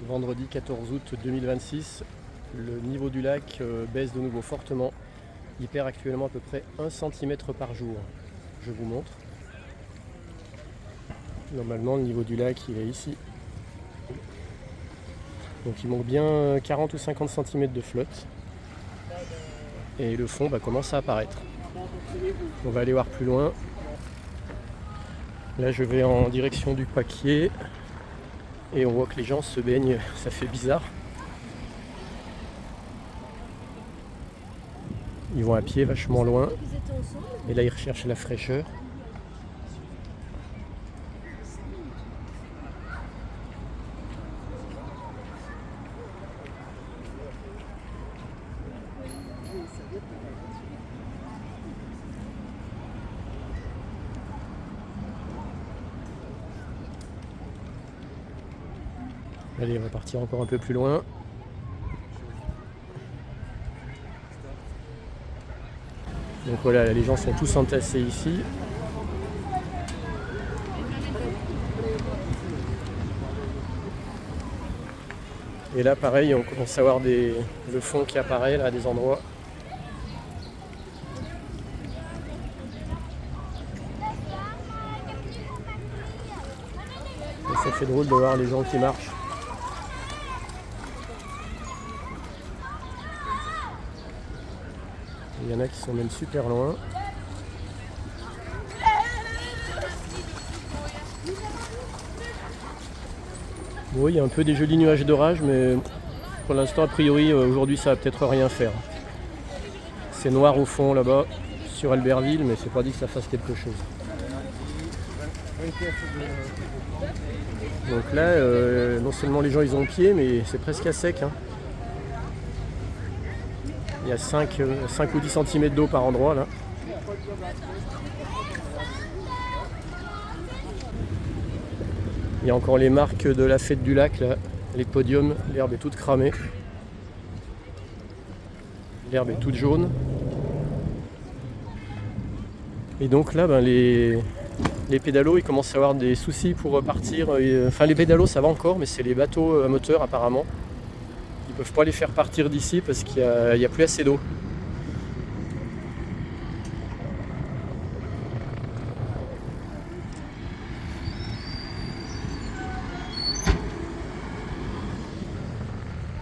Vendredi 14 août 2026, le niveau du lac baisse de nouveau fortement. Il perd actuellement à peu près 1 cm par jour. Je vous montre. Normalement, le niveau du lac, il est ici. Donc il manque bien 40 ou 50 cm de flotte. Et le fond commence à apparaître. On va aller voir plus loin. Là, je vais en direction du Paquier. Et on voit que les gens se baignent, ça fait bizarre. Ils vont à pied vachement loin. Et là, ils recherchent la fraîcheur. Allez, on va partir encore un peu plus loin. Donc voilà, les gens sont tous entassés ici. Et là, pareil, on commence à voir le fond qui apparaît là, à des endroits. Et ça fait drôle de voir les gens qui marchent. Il y en a qui sont même super loin. Bon, il y a un peu des jolis nuages d'orage, mais pour l'instant, a priori, aujourd'hui, ça va peut-être rien faire. C'est noir au fond là-bas, sur Albertville, mais c'est pas dit que ça fasse quelque chose. Donc là, non seulement les gens ils ont pied, mais c'est presque à sec. Il y a 5 ou 10 cm d'eau par endroit là. Il y a encore les marques de la fête du lac là, les podiums, l'herbe est toute cramée. L'herbe est toute jaune. Et donc là, les pédalos ils commencent à avoir des soucis pour partir. Enfin les pédalos ça va encore, mais c'est les bateaux à moteur apparemment. Ils peuvent pas les faire partir d'ici parce qu'il n'y a plus assez d'eau.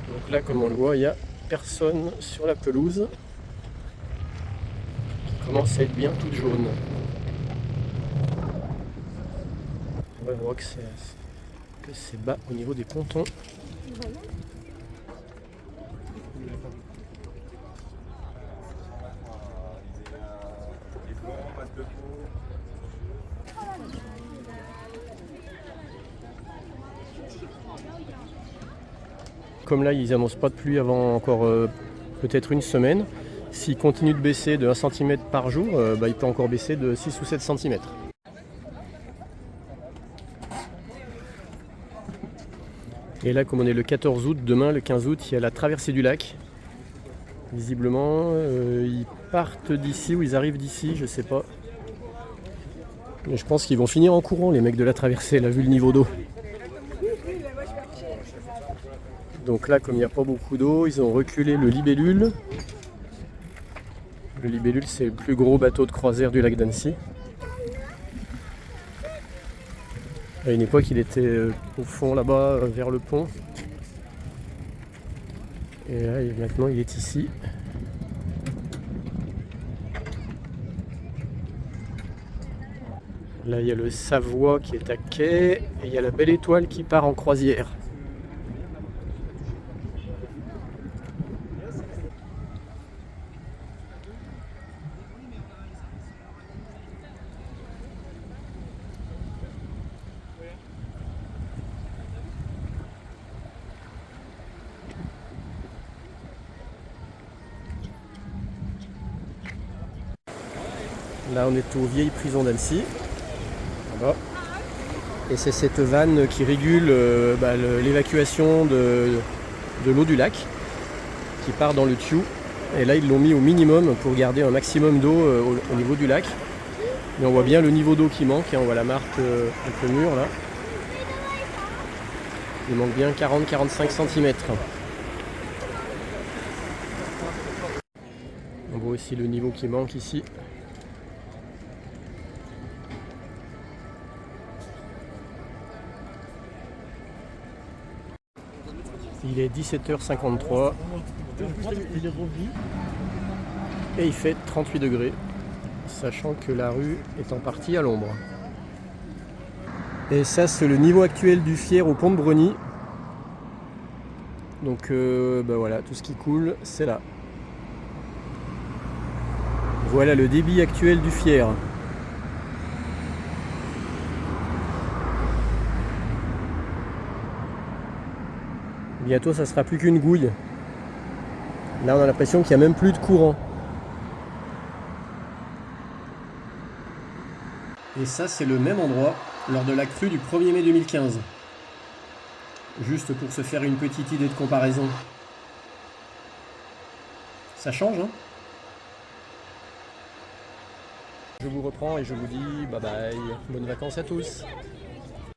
Donc là, comme on le voit, il n'y a personne sur la pelouse qui commence à être bien toute jaune. On voit que c'est bas au niveau des pontons. Comme là, ils annoncent pas de pluie avant encore peut-être une semaine. S'il continue de baisser de 1 cm par jour, il peut encore baisser de 6 ou 7 cm. Et là, comme on est le 14 août, demain, le 15 août, il y a la traversée du lac. Visiblement, ils partent d'ici ou ils arrivent d'ici, je sais pas. Mais je pense qu'ils vont finir en courant, les mecs de la traversée, là, vu le niveau d'eau. Donc là, comme il n'y a pas beaucoup d'eau, ils ont reculé le Libellule. Le Libellule, c'est le plus gros bateau de croisière du lac d'Annecy. À une époque, il était au fond là-bas, vers le pont. Et là, maintenant, il est ici. Là, il y a le Savoie qui est à quai. Et il y a la Belle Étoile qui part en croisière. Là, on est aux vieilles prisons d'Annecy. Là-bas. Et c'est cette vanne qui régule l'évacuation de l'eau du lac qui part dans le tuyau. Et là, ils l'ont mis au minimum pour garder un maximum d'eau au niveau du lac. Mais on voit bien le niveau d'eau qui manque. On voit la marque avec le mur là. Il manque bien 40-45 cm. On voit aussi le niveau qui manque ici. Il est 17h53 et il fait 38 degrés, sachant que la rue est en partie à l'ombre. Et ça, c'est le niveau actuel du Fier au pont de Breny. Donc voilà, tout ce qui coule, c'est là. Voilà le débit actuel du Fier. Bientôt, ça sera plus qu'une gouille. Là, on a l'impression qu'il n'y a même plus de courant. Et ça, c'est le même endroit lors de la crue du 1er mai 2015. Juste pour se faire une petite idée de comparaison. Ça change, hein? Je vous reprends et je vous dis bye bye. Bonnes vacances à tous.